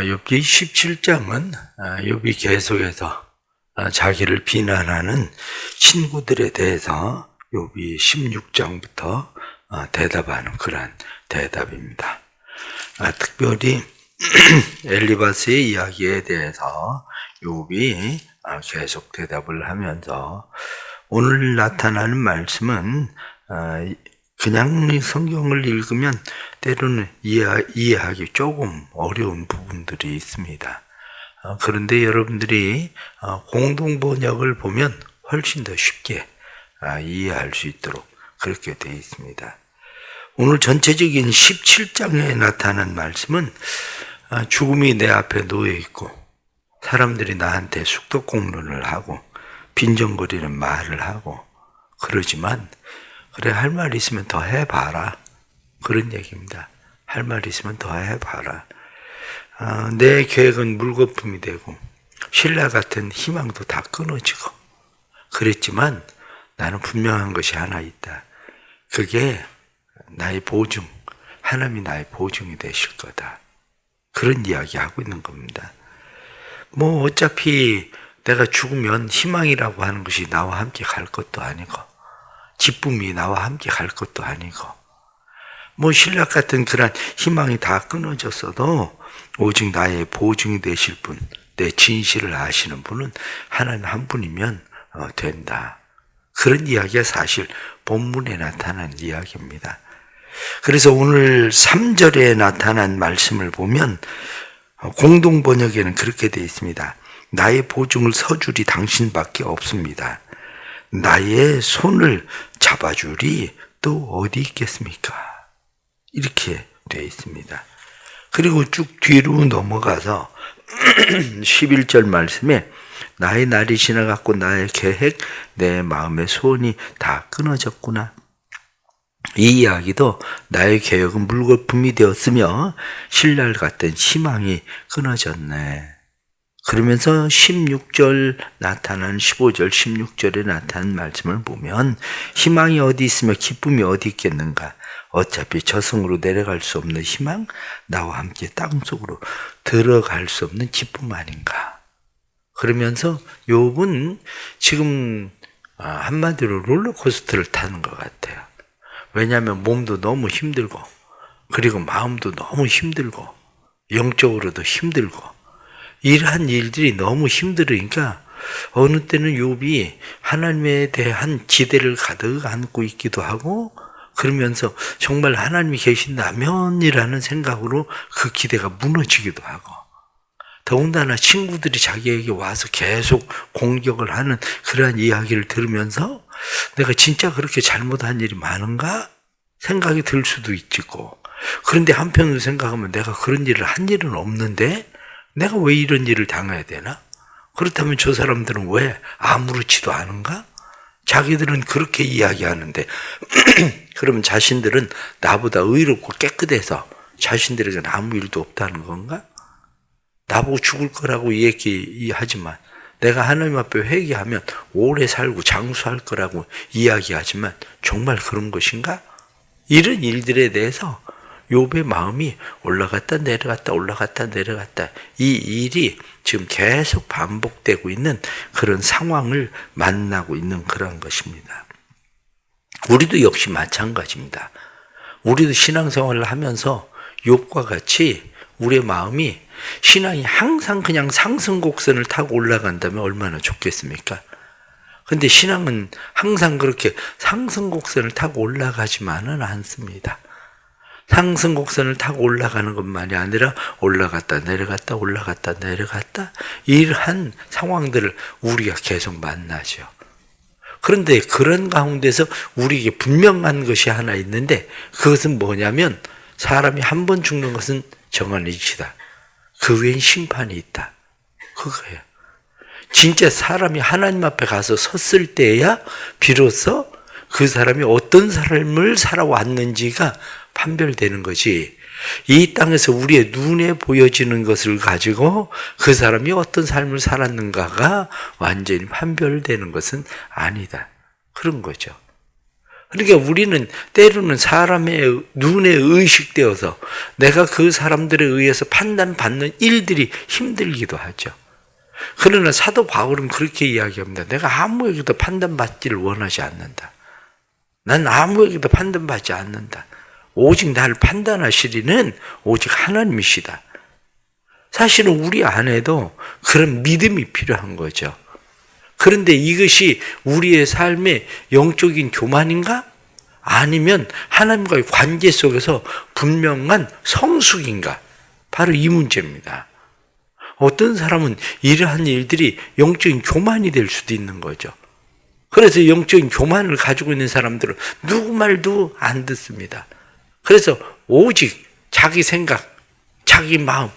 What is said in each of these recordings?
욥기 17장은 욥이 계속해서 자기를 비난하는 친구들에 대해서 욥이 16장부터 대답하는 그러한 대답입니다. 특별히 엘리바스의 이야기에 대해서 욥이 계속 대답을 하면서 오늘 나타나는 말씀은 그냥 성경을 읽으면 때로는 이해하기 조금 어려운 부분들이 있습니다. 그런데 여러분들이 공동 번역을 보면 훨씬 더 쉽게 이해할 수 있도록 그렇게 되어 있습니다. 오늘 전체적인 17장에 나타난 말씀은 죽음이 내 앞에 놓여 있고 사람들이 나한테 숙덕공론을 하고 빈정거리는 말을 하고 그러지만 그래 할 말 있으면 더 해봐라 그런 얘기입니다. 할 말 있으면 더 해봐라. 내 계획은 물거품이 되고 신라 같은 희망도 다 끊어지고 그랬지만 나는 분명한 것이 하나 있다. 그게 나의 보증, 하나님이 나의 보증이 되실 거다. 그런 이야기하고 있는 겁니다. 어차피 내가 죽으면 희망이라고 하는 것이 나와 함께 갈 것도 아니고 기쁨이 나와 함께 갈 것도 아니고 신라 같은 그런 희망이 다 끊어졌어도 오직 나의 보증이 되실 분, 내 진실을 아시는 분은 하나님 한 분이면 된다. 그런 이야기가 사실 본문에 나타난 이야기입니다. 그래서 오늘 3절에 나타난 말씀을 보면 공동 번역에는 그렇게 되어 있습니다. 나의 보증을 서주리 당신밖에 없습니다. 나의 손을 잡아주리 또 어디 있겠습니까? 이렇게 되어 있습니다. 그리고 쭉 뒤로 넘어가서 11절 말씀에 나의 날이 지나갔고 나의 계획, 내 마음의 소원이 다 끊어졌구나. 이 이야기도 나의 계획은 물거품이 되었으며 신랄 같은 희망이 끊어졌네. 그러면서 16절 나타난 15절 16절에 나타난 말씀을 보면 희망이 어디 있으며 기쁨이 어디 있겠는가. 어차피 저승으로 내려갈 수 없는 희망, 나와 함께 땅속으로 들어갈 수 없는 기쁨 아닌가. 그러면서 욥은 지금 한마디로 롤러코스터를 타는 것 같아요. 왜냐하면 몸도 너무 힘들고 그리고 마음도 너무 힘들고 영적으로도 힘들고 이러한 일들이 너무 힘들으니까 어느 때는 욥이 하나님에 대한 기대를 가득 안고 있기도 하고 그러면서 정말 하나님이 계신다면이라는 생각으로 그 기대가 무너지기도 하고 더군다나 친구들이 자기에게 와서 계속 공격을 하는 그러한 이야기를 들으면서 내가 진짜 그렇게 잘못한 일이 많은가 생각이 들 수도 있고 그런데 한편으로 생각하면 내가 그런 일을 한 일은 없는데 내가 왜 이런 일을 당해야 되나? 그렇다면 저 사람들은 왜 아무렇지도 않은가? 자기들은 그렇게 이야기하는데 그러면 자신들은 나보다 의롭고 깨끗해서 자신들에게는 아무 일도 없다는 건가? 나보고 죽을 거라고 얘기하지만 내가 하나님 앞에 회개하면 오래 살고 장수할 거라고 이야기하지만 정말 그런 것인가? 이런 일들에 대해서 욥의 마음이 올라갔다 내려갔다 올라갔다 내려갔다 이 일이 지금 계속 반복되고 있는 그런 상황을 만나고 있는 그런 것입니다. 우리도 역시 마찬가지입니다. 우리도 신앙생활을 하면서 욥과 같이 우리의 마음이 신앙이 항상 그냥 상승곡선을 타고 올라간다면 얼마나 좋겠습니까? 근데 신앙은 항상 그렇게 상승곡선을 타고 올라가지만은 않습니다. 상승곡선을 타고 올라가는 것만이 아니라 올라갔다 내려갔다 올라갔다 내려갔다 이러한 상황들을 우리가 계속 만나죠. 그런데 그런 가운데서 우리에게 분명한 것이 하나 있는데 그것은 뭐냐면 사람이 한 번 죽는 것은 정한 이치다. 그 외엔 심판이 있다. 그거예요. 진짜 사람이 하나님 앞에 가서 섰을 때야 비로소 그 사람이 어떤 삶을 살아왔는지가 판별되는 거지. 이 땅에서 우리의 눈에 보여지는 것을 가지고 그 사람이 어떤 삶을 살았는가가 완전히 판별되는 것은 아니다. 그런 거죠. 그러니까 우리는 때로는 사람의 눈에 의식되어서 내가 그 사람들에 의해서 판단받는 일들이 힘들기도 하죠. 그러나 사도 바울은 그렇게 이야기합니다. 내가 아무에게도 판단받기를 원하지 않는다. 난 아무에게도 판단받지 않는다. 오직 나를 판단하시리는 오직 하나님이시다. 사실은 우리 안에도 그런 믿음이 필요한 거죠. 그런데 이것이 우리의 삶의 영적인 교만인가? 아니면 하나님과의 관계 속에서 분명한 성숙인가? 바로 이 문제입니다. 어떤 사람은 이러한 일들이 영적인 교만이 될 수도 있는 거죠. 그래서 영적인 교만을 가지고 있는 사람들은 누구 말도 안 듣습니다. 그래서 오직 자기 생각, 자기 마음,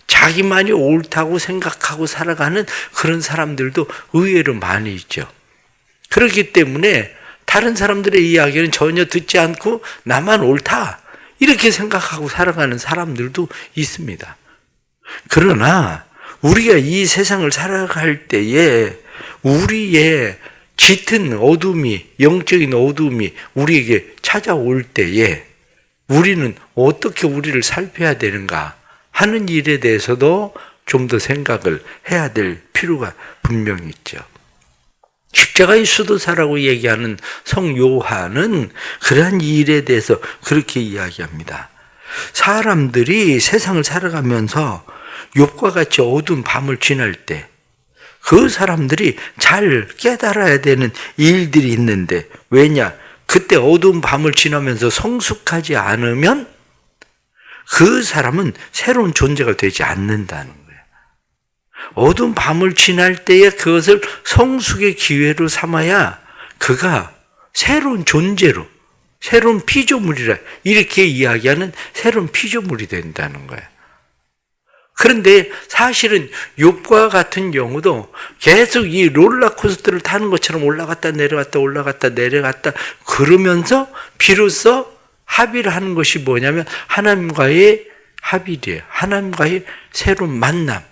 자기만이 옳다고 생각하고 살아가는 그런 사람들도 의외로 많이 있죠. 그렇기 때문에 다른 사람들의 이야기는 전혀 듣지 않고 나만 옳다 이렇게 생각하고 살아가는 사람들도 있습니다. 그러나 우리가 이 세상을 살아갈 때에 우리의 짙은 어둠이, 영적인 어둠이 우리에게 찾아올 때에 우리는 어떻게 우리를 살펴야 되는가 하는 일에 대해서도 좀 더 생각을 해야 될 필요가 분명히 있죠. 십자가의 수도사라고 얘기하는 성 요한은 그러한 일에 대해서 그렇게 이야기합니다. 사람들이 세상을 살아가면서 욥과 같이 어두운 밤을 지날 때 그 사람들이 잘 깨달아야 되는 일들이 있는데, 왜냐? 그때 어두운 밤을 지나면서 성숙하지 않으면 그 사람은 새로운 존재가 되지 않는다는 거예요. 어두운 밤을 지날 때에 그것을 성숙의 기회로 삼아야 그가 새로운 존재로, 새로운 피조물이라 이렇게 이야기하는 새로운 피조물이 된다는 거예요. 그런데 사실은 욥과 같은 경우도 계속 이 롤러코스터를 타는 것처럼 올라갔다 내려갔다 올라갔다 내려갔다 그러면서 비로소 합의를 하는 것이 뭐냐면 하나님과의 합의래요. 하나님과의 새로운 만남.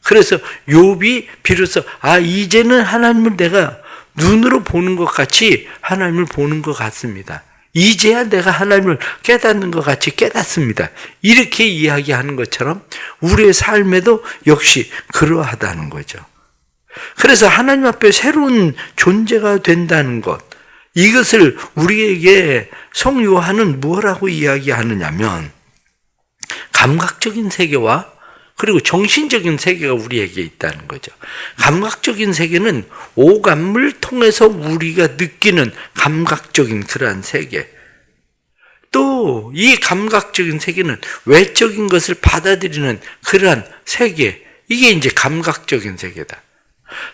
그래서 욥이 비로소 이제는 하나님을 내가 눈으로 보는 것 같이 하나님을 보는 것 같습니다. 이제야 내가 하나님을 깨닫는 것 같이 깨닫습니다. 이렇게 이야기하는 것처럼 우리의 삶에도 역시 그러하다는 거죠. 그래서 하나님 앞에 새로운 존재가 된다는 것, 이것을 우리에게 성 요한은 뭐라고 이야기하느냐면 감각적인 세계와 그리고 정신적인 세계가 우리에게 있다는 거죠. 감각적인 세계는 오감을 통해서 우리가 느끼는 감각적인 그러한 세계. 또 이 감각적인 세계는 외적인 것을 받아들이는 그러한 세계. 이게 이제 감각적인 세계다.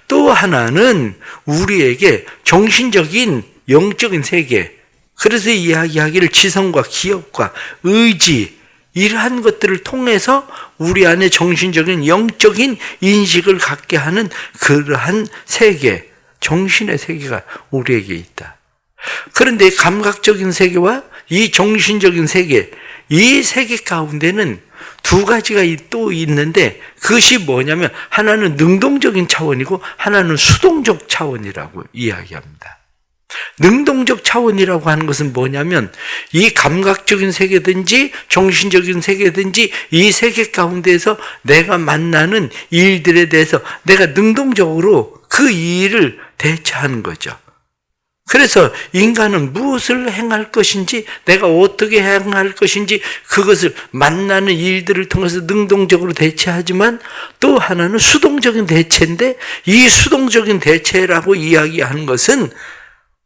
또 하나는 우리에게 정신적인 영적인 세계. 그래서 이야기하기를 지성과 기억과 의지, 이러한 것들을 통해서 우리 안에 정신적인 영적인 인식을 갖게 하는 그러한 세계, 정신의 세계가 우리에게 있다. 그런데 감각적인 세계와 이 정신적인 세계, 이 세계 가운데는 두 가지가 또 있는데 그것이 뭐냐면 하나는 능동적인 차원이고 하나는 수동적 차원이라고 이야기합니다. 능동적 차원이라고 하는 것은 뭐냐면 이 감각적인 세계든지 정신적인 세계든지 이 세계 가운데에서 내가 만나는 일들에 대해서 내가 능동적으로 그 일을 대처하는 거죠. 그래서 인간은 무엇을 행할 것인지, 내가 어떻게 행할 것인지 그것을 만나는 일들을 통해서 능동적으로 대처하지만 또 하나는 수동적인 대체인데 이 수동적인 대체라고 이야기하는 것은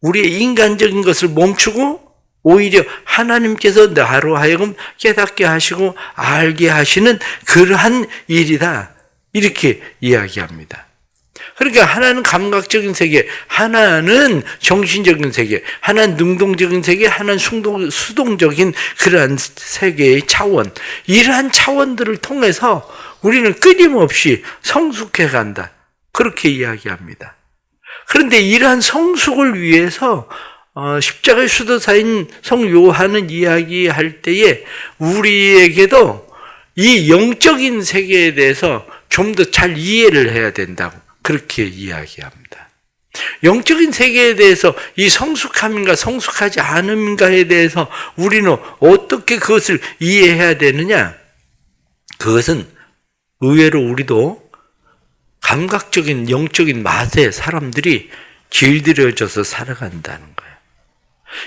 우리의 인간적인 것을 멈추고 오히려 하나님께서 나로 하여금 깨닫게 하시고 알게 하시는 그러한 일이다. 이렇게 이야기합니다. 그러니까 하나는 감각적인 세계, 하나는 정신적인 세계, 하나는 능동적인 세계, 하나는 수동적인 그러한 세계의 차원. 이러한 차원들을 통해서 우리는 끊임없이 성숙해 간다. 그렇게 이야기합니다. 그런데 이러한 성숙을 위해서 십자가의 수도사인 성 요한은 이야기할 때에 우리에게도 이 영적인 세계에 대해서 좀 더 잘 이해를 해야 된다고 그렇게 이야기합니다. 영적인 세계에 대해서 이 성숙함인가 성숙하지 않음인가에 대해서 우리는 어떻게 그것을 이해해야 되느냐? 그것은 의외로 우리도 감각적인 영적인 맛에 사람들이 길들여져서 살아간다는 거예요.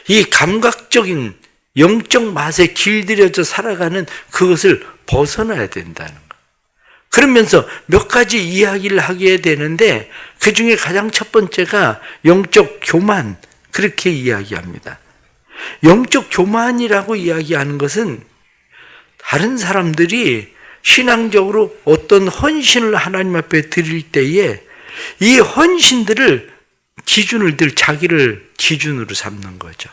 이 감각적인 영적 맛에 길들여져 살아가는 그것을 벗어나야 된다는 거예요. 그러면서 몇 가지 이야기를 하게 되는데 그 중에 가장 첫 번째가 영적 교만, 그렇게 이야기합니다. 영적 교만이라고 이야기하는 것은 다른 사람들이 신앙적으로 어떤 헌신을 하나님 앞에 드릴 때에 이 헌신들을 기준을 늘 자기를 기준으로 삼는 거죠.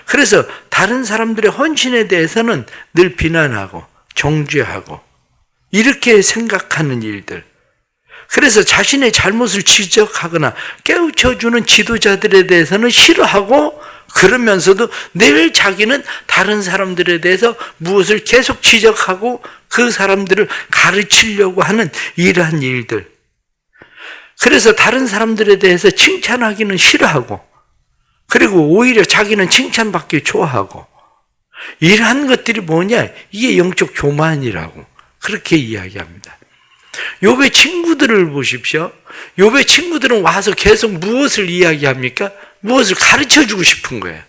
그래서 다른 사람들의 헌신에 대해서는 늘 비난하고 정죄하고 이렇게 생각하는 일들. 그래서 자신의 잘못을 지적하거나 깨우쳐주는 지도자들에 대해서는 싫어하고 그러면서도 늘 자기는 다른 사람들에 대해서 무엇을 계속 지적하고 그 사람들을 가르치려고 하는 이러한 일들. 그래서 다른 사람들에 대해서 칭찬하기는 싫어하고 그리고 오히려 자기는 칭찬받기 좋아하고 이러한 것들이 뭐냐? 이게 영적 교만이라고 그렇게 이야기합니다. 욥의 친구들을 보십시오. 욥의 친구들은 와서 계속 무엇을 이야기합니까? 무엇을 가르쳐주고 싶은 거예요.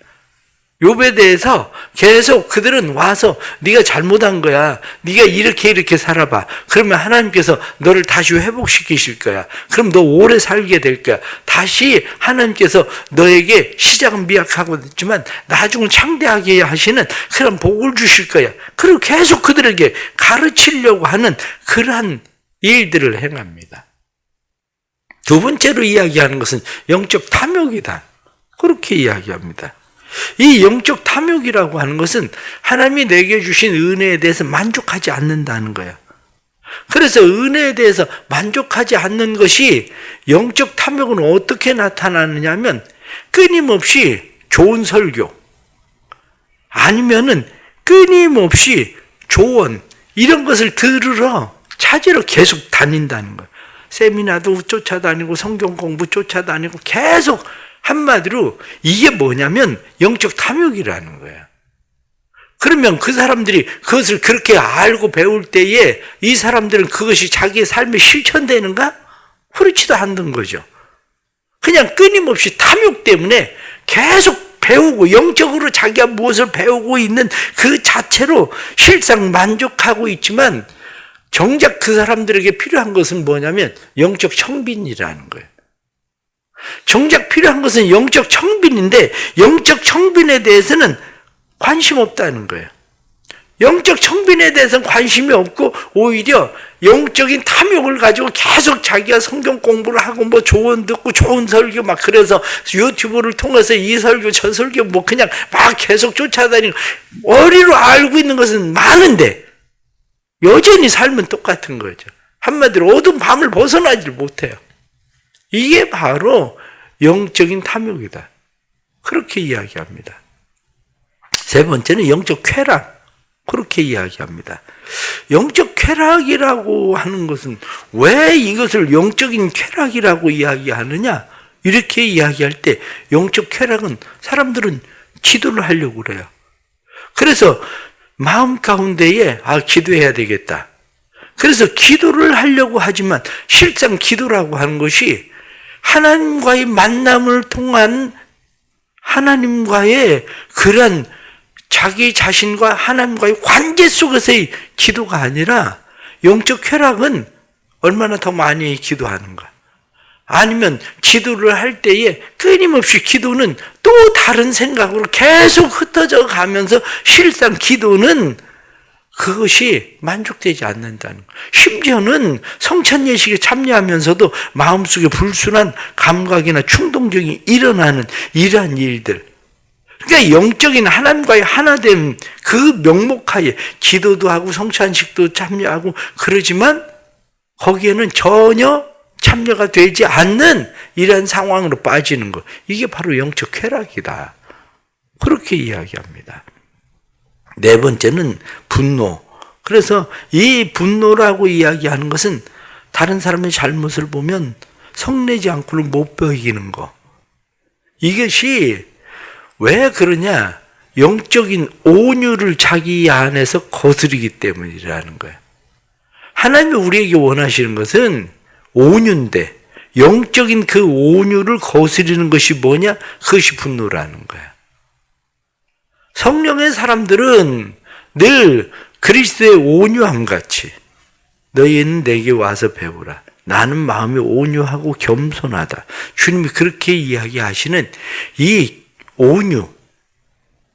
욥에 대해서 계속 그들은 와서 네가 잘못한 거야. 네가 이렇게 살아봐. 그러면 하나님께서 너를 다시 회복시키실 거야. 그럼 너 오래 살게 될 거야. 다시 하나님께서 너에게 시작은 미약하겠지만 나중은 창대하게 하시는 그런 복을 주실 거야. 그리고 계속 그들에게 가르치려고 하는 그러한 일들을 행합니다. 두 번째로 이야기하는 것은 영적 탐욕이다. 그렇게 이야기합니다. 이 영적 탐욕이라고 하는 것은 하나님이 내게 주신 은혜에 대해서 만족하지 않는다는 거예요. 그래서 은혜에 대해서 만족하지 않는 것이 영적 탐욕은 어떻게 나타나느냐 하면 끊임없이 좋은 설교 아니면은 끊임없이 조언 이런 것을 찾으러 계속 다닌다는 거예요. 세미나도 쫓아다니고 성경 공부 쫓아다니고 계속 한마디로 이게 뭐냐면 영적 탐욕이라는 거예요. 그러면 그 사람들이 그것을 그렇게 알고 배울 때에 이 사람들은 그것이 자기의 삶에 실천되는가? 그렇지도 않는 거죠. 그냥 끊임없이 탐욕 때문에 계속 배우고 영적으로 자기가 무엇을 배우고 있는 그 자체로 실상 만족하고 있지만 정작 그 사람들에게 필요한 것은 뭐냐면 영적 청빈이라는 거예요. 정작 필요한 것은 영적 청빈인데 영적 청빈에 대해서는 관심 없다는 거예요. 영적 청빈에 대해서는 관심이 없고 오히려 영적인 탐욕을 가지고 계속 자기가 성경 공부를 하고 뭐 조언 듣고 좋은 설교 막 그래서 유튜브를 통해서 이 설교 저 설교 뭐 그냥 막 계속 쫓아다니고 머리로 알고 있는 것은 많은데 여전히 삶은 똑같은 거죠. 한마디로 어두운 밤을 벗어나질 못해요. 이게 바로 영적인 탐욕이다. 그렇게 이야기합니다. 세 번째는 영적 쾌락. 그렇게 이야기합니다. 영적 쾌락이라고 하는 것은 왜 이것을 영적인 쾌락이라고 이야기하느냐? 이렇게 이야기할 때 영적 쾌락은 사람들은 기도를 하려고 그래요. 그래서 마음 가운데에 기도해야 되겠다. 그래서 기도를 하려고 하지만 실상 기도라고 하는 것이 하나님과의 만남을 통한 하나님과의 그런 자기 자신과 하나님과의 관계 속에서의 기도가 아니라 영적 쾌락은 얼마나 더 많이 기도하는가. 아니면 기도를 할 때에 끊임없이 기도는 또 다른 생각으로 계속 흩어져 가면서 실상 기도는 그것이 만족되지 않는다는 것. 심지어는 성찬 예식에 참여하면서도 마음속에 불순한 감각이나 충동적이 일어나는 이러한 일들. 그러니까 영적인 하나님과의 하나됨 그 명목하에 기도도 하고 성찬식도 참여하고 그러지만 거기에는 전혀 참여가 되지 않는 이런 상황으로 빠지는 것. 이게 바로 영적 쾌락이다. 그렇게 이야기합니다. 네 번째는 분노. 그래서 이 분노라고 이야기하는 것은 다른 사람의 잘못을 보면 성내지 않고는 못 배기는 거. 이것이 왜 그러냐? 영적인 온유를 자기 안에서 거스르기 때문이라는 거예요. 하나님이 우리에게 원하시는 것은 온유인데 영적인 그 온유를 거스르는 것이 뭐냐? 그것이 분노라는 거예요. 성령의 사람들은 늘 그리스도의 온유함 같이 너희는 내게 와서 배우라. 나는 마음이 온유하고 겸손하다. 주님이 그렇게 이야기하시는 이 온유,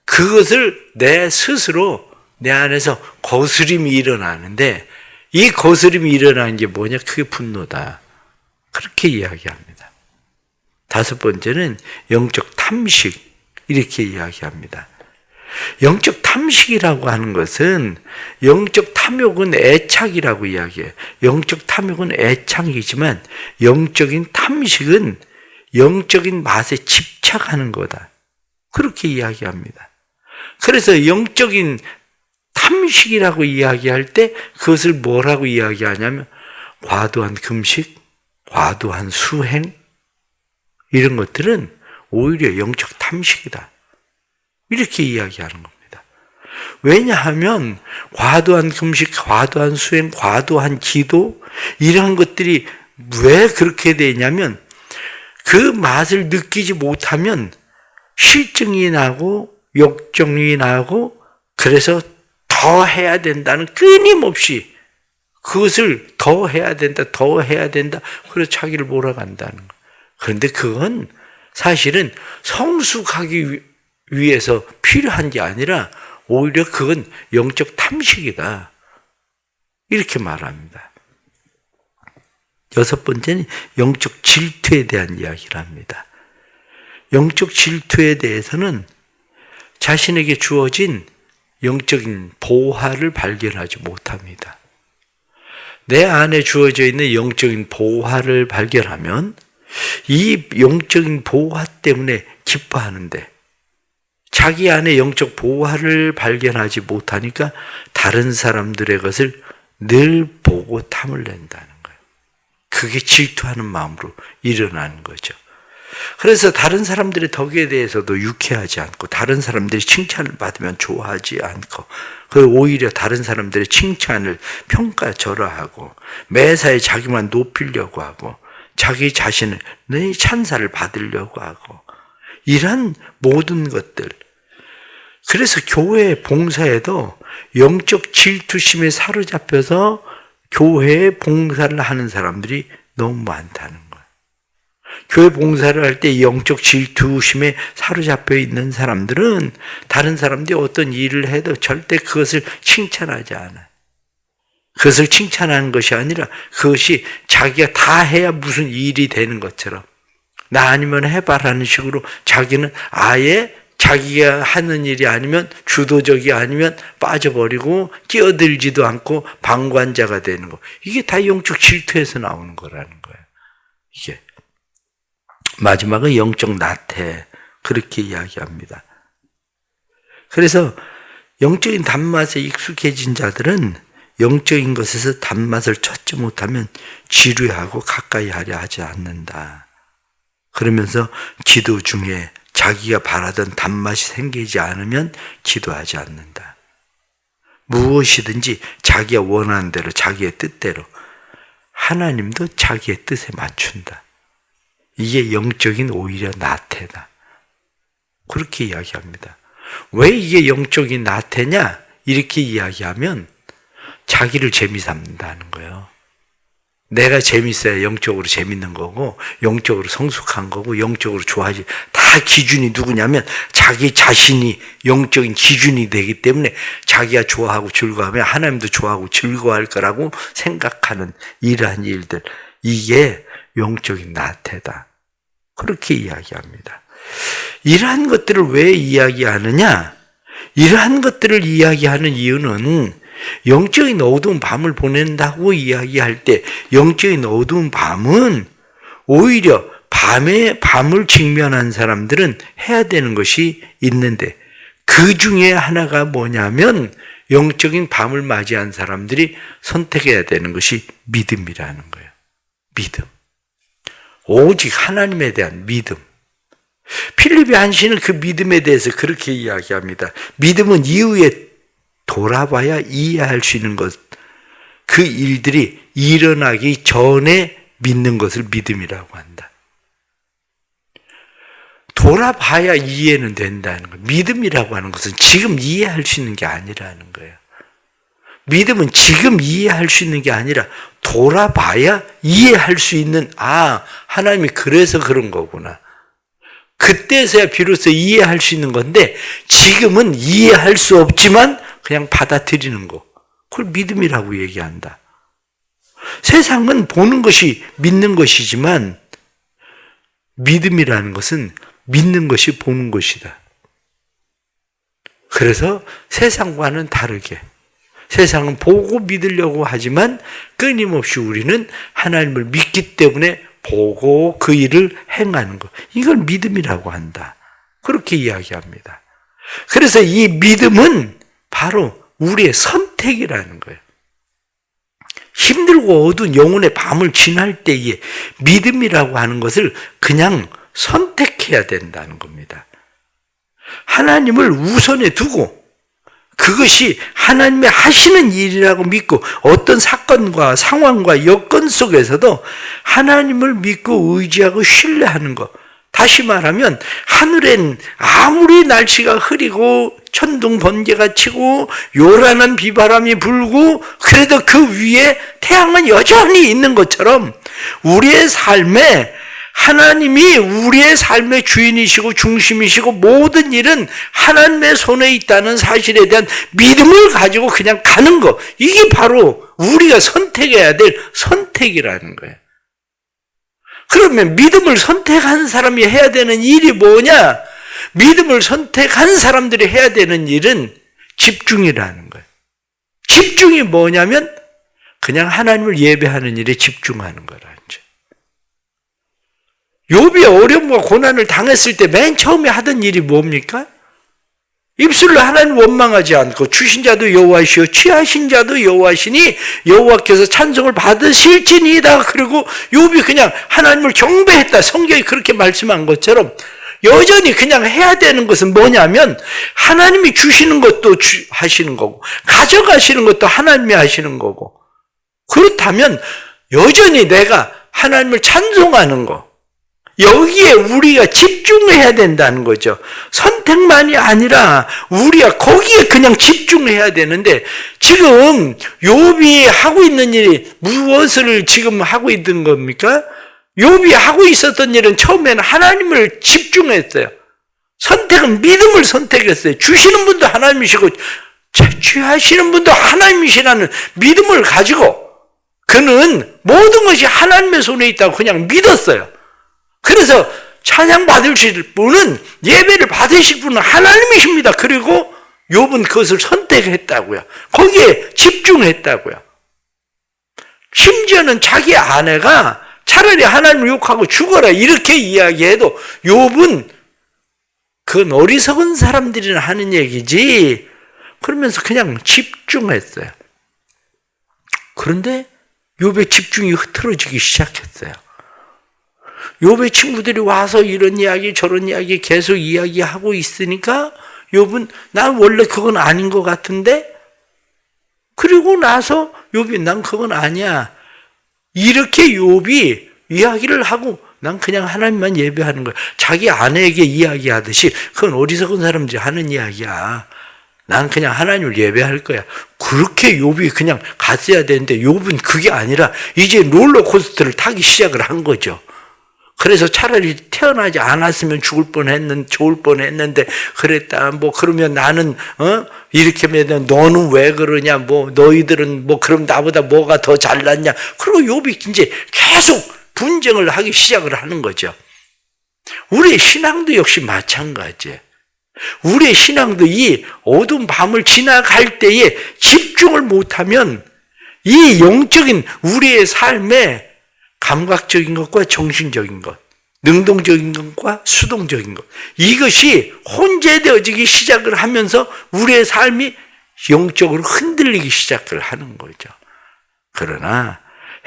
그것을 내 스스로 내 안에서 거스림이 일어나는데 이 거스림이 일어나는 게 뭐냐? 그게 분노다. 그렇게 이야기합니다. 다섯 번째는 영적 탐식, 이렇게 이야기합니다. 영적 탐식이라고 하는 것은 영적 탐욕은 애착이라고 이야기해요. 영적 탐욕은 애착이지만 영적인 탐식은 영적인 맛에 집착하는 거다. 그렇게 이야기합니다. 그래서 영적인 탐식이라고 이야기할 때 그것을 뭐라고 이야기하냐면 과도한 금식, 과도한 수행, 이런 것들은 오히려 영적 탐식이다. 이렇게 이야기하는 겁니다. 왜냐하면 과도한 금식, 과도한 수행, 과도한 기도, 이런 것들이 왜 그렇게 되냐면 그 맛을 느끼지 못하면 실증이 나고 욕정이 나고 그래서 더 해야 된다는 끊임없이 그것을 더 해야 된다, 더 해야 된다. 그래서 자기를 몰아간다는 거예요. 그런데 그건 사실은 성숙하기 위해서 필요한 게 아니라 오히려 그건 영적 탐식이다. 이렇게 말합니다. 여섯 번째는 영적 질투에 대한 이야기를 합니다. 영적 질투에 대해서는 자신에게 주어진 영적인 보화를 발견하지 못합니다. 내 안에 주어져 있는 영적인 보화를 발견하면 이 영적인 보화 때문에 기뻐하는데 자기 안에 영적 보화를 발견하지 못하니까 다른 사람들의 것을 늘 보고 탐을 낸다는 거예요. 그게 질투하는 마음으로 일어나는 거죠. 그래서 다른 사람들의 덕에 대해서도 유쾌하지 않고 다른 사람들이 칭찬을 받으면 좋아하지 않고 오히려 다른 사람들의 칭찬을 평가절하하고 매사에 자기만 높이려고 하고 자기 자신을 내 찬사를 받으려고 하고 이런 모든 것들. 그래서 교회 봉사에도 영적 질투심에 사로잡혀서 교회에 봉사를 하는 사람들이 너무 많다는 거예요. 교회 봉사를 할 때 영적 질투심에 사로잡혀 있는 사람들은 다른 사람들이 어떤 일을 해도 절대 그것을 칭찬하지 않아요. 그것을 칭찬하는 것이 아니라 그것이 자기가 다 해야 무슨 일이 되는 것처럼 나 아니면 해봐라는 식으로 자기는 아예 자기가 하는 일이 아니면 주도적이 아니면 빠져버리고 끼어들지도 않고 방관자가 되는 거. 이게 다 영적 질투에서 나오는 거라는 거예요. 이게. 마지막은 영적 나태. 그렇게 이야기합니다. 그래서 영적인 단맛에 익숙해진 자들은 영적인 것에서 단맛을 찾지 못하면 지루하고 가까이 하려 하지 않는다. 그러면서 기도 중에 자기가 바라던 단맛이 생기지 않으면 기도하지 않는다. 무엇이든지 자기가 원하는 대로 자기의 뜻대로 하나님도 자기의 뜻에 맞춘다. 이게 영적인 오히려 나태다. 그렇게 이야기합니다. 왜 이게 영적인 나태냐? 이렇게 이야기하면 자기를 재미삼는다는 거예요. 내가 재밌어야 영적으로 재밌는 거고 영적으로 성숙한 거고 영적으로 좋아하지. 다 기준이 누구냐면 자기 자신이 영적인 기준이 되기 때문에 자기가 좋아하고 즐거워하면 하나님도 좋아하고 즐거워할 거라고 생각하는 이러한 일들. 이게 영적인 나태다. 그렇게 이야기합니다. 이러한 것들을 왜 이야기하느냐? 이러한 것들을 이야기하는 이유는 영적인 어두운 밤을 보낸다고 이야기할 때 영적인 어두운 밤은 오히려 밤을 직면한 사람들은 해야 되는 것이 있는데 그 중에 하나가 뭐냐면 영적인 밤을 맞이한 사람들이 선택해야 되는 것이 믿음이라는 거예요. 믿음. 오직 하나님에 대한 믿음. 필립의 한시는 그 믿음에 대해서 그렇게 이야기합니다. 믿음은 이후에 돌아봐야 이해할 수 있는 것, 그 일들이 일어나기 전에 믿는 것을 믿음이라고 한다. 돌아봐야 이해는 된다는 거예요. 믿음이라고 하는 것은 지금 이해할 수 있는 게 아니라는 거예요. 믿음은 지금 이해할 수 있는 게 아니라 돌아봐야 이해할 수 있는, 하나님이 그래서 그런 거구나. 그때서야 비로소 이해할 수 있는 건데 지금은 이해할 수 없지만 그냥 받아들이는 거. 그걸 믿음이라고 얘기한다. 세상은 보는 것이 믿는 것이지만 믿음이라는 것은 믿는 것이 보는 것이다. 그래서 세상과는 다르게 세상은 보고 믿으려고 하지만 끊임없이 우리는 하나님을 믿기 때문에 보고 그 일을 행하는 것. 이걸 믿음이라고 한다. 그렇게 이야기합니다. 그래서 이 믿음은 바로 우리의 선택이라는 거예요. 힘들고 어두운 영혼의 밤을 지날 때에 믿음이라고 하는 것을 그냥 선택해야 된다는 겁니다. 하나님을 우선에 두고 그것이 하나님의 하시는 일이라고 믿고 어떤 사건과 상황과 여건 속에서도 하나님을 믿고 의지하고 신뢰하는 것. 다시 말하면 하늘엔 아무리 날씨가 흐리고 천둥 번개가 치고 요란한 비바람이 불고 그래도 그 위에 태양은 여전히 있는 것처럼 우리의 삶에 하나님이 우리의 삶의 주인이시고 중심이시고 모든 일은 하나님의 손에 있다는 사실에 대한 믿음을 가지고 그냥 가는 것. 이게 바로 우리가 선택해야 될 선택이라는 거예요. 그러면 믿음을 선택한 사람이 해야 되는 일이 뭐냐? 믿음을 선택한 사람들이 해야 되는 일은 집중이라는 거예요. 집중이 뭐냐면 그냥 하나님을 예배하는 일에 집중하는 거라는 거죠. 욥이 어려움과 고난을 당했을 때 맨 처음에 하던 일이 뭡니까? 입술로 하나님 원망하지 않고 주신 자도 여호와시요 취하신 자도 여호와시니 여호와께서 찬송을 받으실지니이다. 그리고 욥이 그냥 하나님을 경배했다. 성경이 그렇게 말씀한 것처럼 여전히 그냥 해야 되는 것은 뭐냐면 하나님이 주시는 것도 하시는 거고 가져가시는 것도 하나님이 하시는 거고, 그렇다면 여전히 내가 하나님을 찬송하는 거, 여기에 우리가 집중해야 된다는 거죠. 선택만이 아니라 우리가 거기에 그냥 집중해야 되는데 지금 욥이 하고 있는 일이 무엇을 지금 하고 있는 겁니까? 욥이 하고 있었던 일은 처음에는 하나님을 집중했어요. 선택은 믿음을 선택했어요. 주시는 분도 하나님이시고 취하시는 분도 하나님이시라는 믿음을 가지고 그는 모든 것이 하나님의 손에 있다고 그냥 믿었어요. 그래서 찬양 받으실 분은, 예배를 받으실 분은 하나님이십니다. 그리고 욥은 그것을 선택했다고요. 거기에 집중했다고요. 심지어는 자기 아내가 차라리 하나님을 욕하고 죽어라 이렇게 이야기해도 욥은 그건 어리석은 사람들이나 하는 얘기지 그러면서 그냥 집중했어요. 그런데 욥의 집중이 흐트러지기 시작했어요. 욥의 친구들이 와서 이런 이야기 저런 이야기 계속 이야기하고 있으니까 욥은 난 원래 그건 아닌 것 같은데, 그리고 나서 욥이 난 그건 아니야 이렇게 욥이 이야기를 하고 난 그냥 하나님만 예배하는 거야. 자기 아내에게 이야기하듯이 그건 어리석은 사람들이 하는 이야기야. 난 그냥 하나님을 예배할 거야. 그렇게 욥이 그냥 갔어야 되는데 욥은 그게 아니라 이제 롤러코스터를 타기 시작을 한 거죠. 그래서 차라리 태어나지 않았으면 좋을 뻔했는데 그랬다. 그러면 나는 이렇게 하면 너는 왜 그러냐? 너희들은 그럼 나보다 뭐가 더 잘났냐? 그리고 욥이 이제 계속 분쟁을 하기 시작을 하는 거죠. 우리의 신앙도 역시 마찬가지예요. 우리의 신앙도 이 어두운 밤을 지나갈 때에 집중을 못하면 이 영적인 우리의 삶에 감각적인 것과 정신적인 것, 능동적인 것과 수동적인 것, 이것이 혼재되어지기 시작을 하면서 우리의 삶이 영적으로 흔들리기 시작을 하는 거죠. 그러나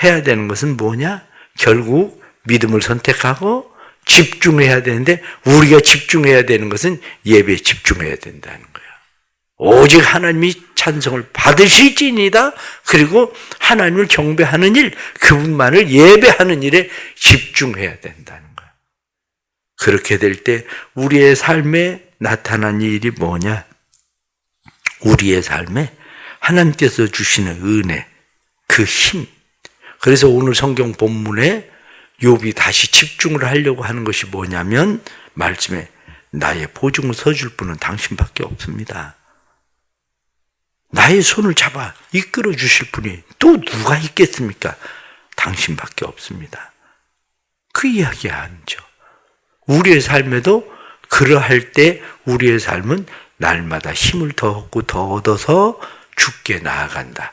해야 되는 것은 뭐냐? 결국 믿음을 선택하고 집중해야 되는데, 우리가 집중해야 되는 것은 예배에 집중해야 된다는 거예요. 오직 하나님이 찬송을 받을 수 있지니다. 그리고 하나님을 경배하는 일, 그분만을 예배하는 일에 집중해야 된다는 거예요. 그렇게 될 때 우리의 삶에 나타난 일이 뭐냐? 우리의 삶에 하나님께서 주시는 은혜, 그 힘. 그래서 오늘 성경 본문에 욥이 다시 집중을 하려고 하는 것이 뭐냐면, 말씀에 나의 보증을 서줄 분은 당신밖에 없습니다. 나의 손을 잡아 이끌어 주실 분이 또 누가 있겠습니까? 당신밖에 없습니다. 그 이야기 아니죠. 우리의 삶에도 그러할 때 우리의 삶은 날마다 힘을 더 얻고 더 얻어서 주께 나아간다.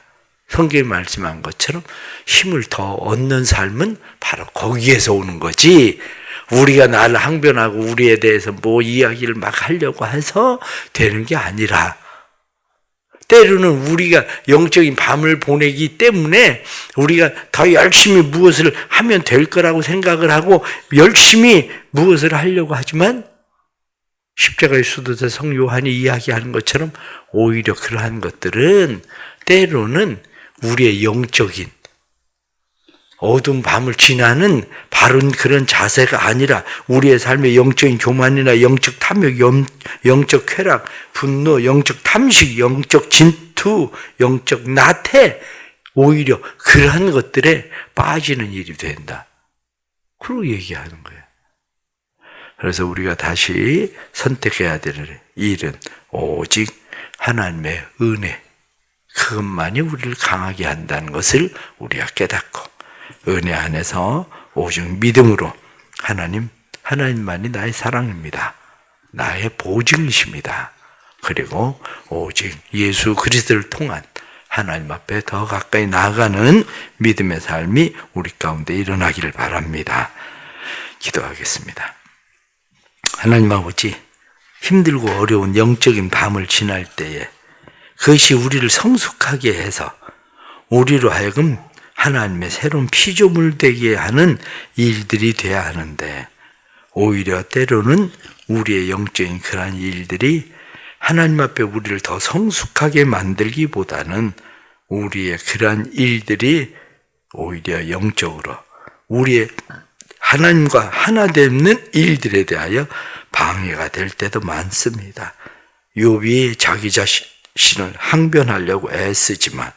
성경에 말씀한 것처럼 힘을 더 얻는 삶은 바로 거기에서 오는 거지, 우리가 나를 항변하고 우리에 대해서 뭐 이야기를 막 하려고 해서 되는 게 아니라, 때로는 우리가 영적인 밤을 보내기 때문에 우리가 더 열심히 무엇을 하면 될 거라고 생각을 하고 열심히 무엇을 하려고 하지만, 십자가의 수도자 성 요한이 이야기하는 것처럼 오히려 그러한 것들은 때로는 우리의 영적인 어두운 밤을 지나는 바른 그런 자세가 아니라 우리의 삶의 영적인 교만이나 영적 탐욕, 영적 쾌락, 분노, 영적 탐식, 영적 진투, 영적 나태, 오히려 그러한 것들에 빠지는 일이 된다. 그러고 얘기하는 거예요. 그래서 우리가 다시 선택해야 될 일은 오직 하나님의 은혜, 그것만이 우리를 강하게 한다는 것을 우리가 깨닫고, 은혜 안에서 오직 믿음으로 하나님만이 나의 사랑입니다. 나의 보증이십니다. 그리고 오직 예수 그리스도를 통한 하나님 앞에 더 가까이 나아가는 믿음의 삶이 우리 가운데 일어나기를 바랍니다. 기도하겠습니다. 하나님 아버지, 힘들고 어려운 영적인 밤을 지날 때에 그것이 우리를 성숙하게 해서 우리로 하여금 하나님의 새로운 피조물 되게 하는 일들이 돼야 하는데, 오히려 때로는 우리의 영적인 그러한 일들이 하나님 앞에 우리를 더 성숙하게 만들기보다는 우리의 그러한 일들이 오히려 영적으로 우리의 하나님과 하나 되는 일들에 대하여 방해가 될 때도 많습니다. 욥이 자기 자신을 항변하려고 애쓰지만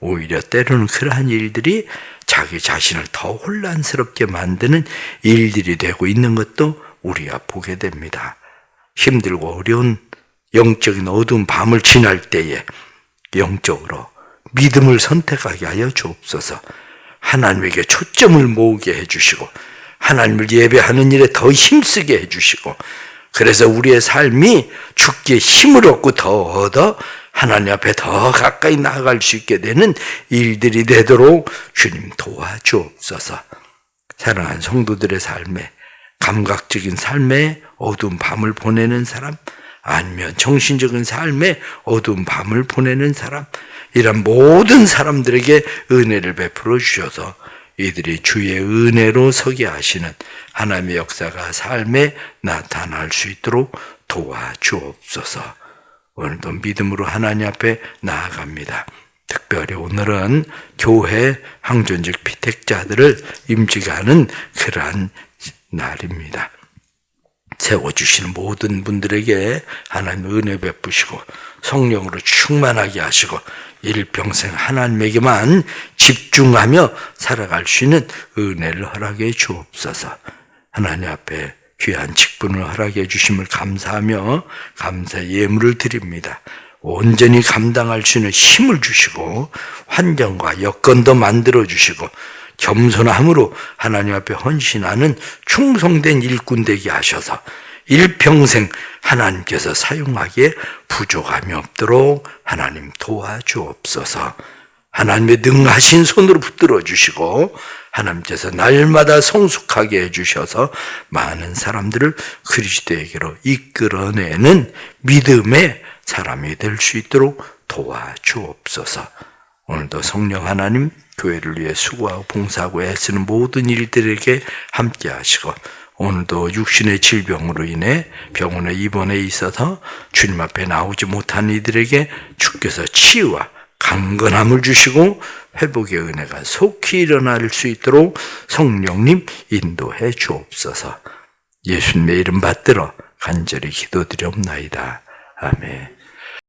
오히려 때로는 그러한 일들이 자기 자신을 더 혼란스럽게 만드는 일들이 되고 있는 것도 우리가 보게 됩니다. 힘들고 어려운 영적인 어두운 밤을 지날 때에 영적으로 믿음을 선택하게 하여 주옵소서. 하나님에게 초점을 모으게 해주시고 하나님을 예배하는 일에 더 힘쓰게 해주시고, 그래서 우리의 삶이 주께 힘을 얻고 더 얻어 하나님 앞에 더 가까이 나아갈 수 있게 되는 일들이 되도록 주님 도와주옵소서. 사랑하는 성도들의 삶에, 감각적인 삶에 어두운 밤을 보내는 사람, 아니면 정신적인 삶에 어두운 밤을 보내는 사람, 이런 모든 사람들에게 은혜를 베풀어 주셔서 이들이 주의 은혜로 서게 하시는 하나님의 역사가 삶에 나타날 수 있도록 도와주옵소서. 오늘도 믿음으로 하나님 앞에 나아갑니다. 특별히 오늘은 교회 항존직 피택자들을 임직하는 그러한 날입니다. 세워주시는 모든 분들에게 하나님 은혜 베푸시고 성령으로 충만하게 하시고 일평생 하나님에게만 집중하며 살아갈 수 있는 은혜를 허락해 주옵소서. 하나님 앞에 귀한 직분을 허락해 주심을 감사하며 감사의 예물을 드립니다. 온전히 감당할 수 있는 힘을 주시고 환경과 여건도 만들어 주시고 겸손함으로 하나님 앞에 헌신하는 충성된 일꾼 되게 하셔서 일평생 하나님께서 사용하기에 부족함이 없도록 하나님 도와주옵소서. 하나님의 능하신 손으로 붙들어 주시고 하나님께서 날마다 성숙하게 해주셔서 많은 사람들을 그리스도에게로 이끌어내는 믿음의 사람이 될 수 있도록 도와주옵소서. 오늘도 성령 하나님 교회를 위해 수고하고 봉사하고 애쓰는 모든 일들에게 함께 하시고 오늘도 육신의 질병으로 인해 병원에 입원해 있어서 주님 앞에 나오지 못한 이들에게 주께서 치유와 강건함을 주시고 회복의 은혜가 속히 일어날 수 있도록 성령님 인도해 주옵소서. 예수님의 이름 받들어 간절히 기도드리옵나이다. 아멘.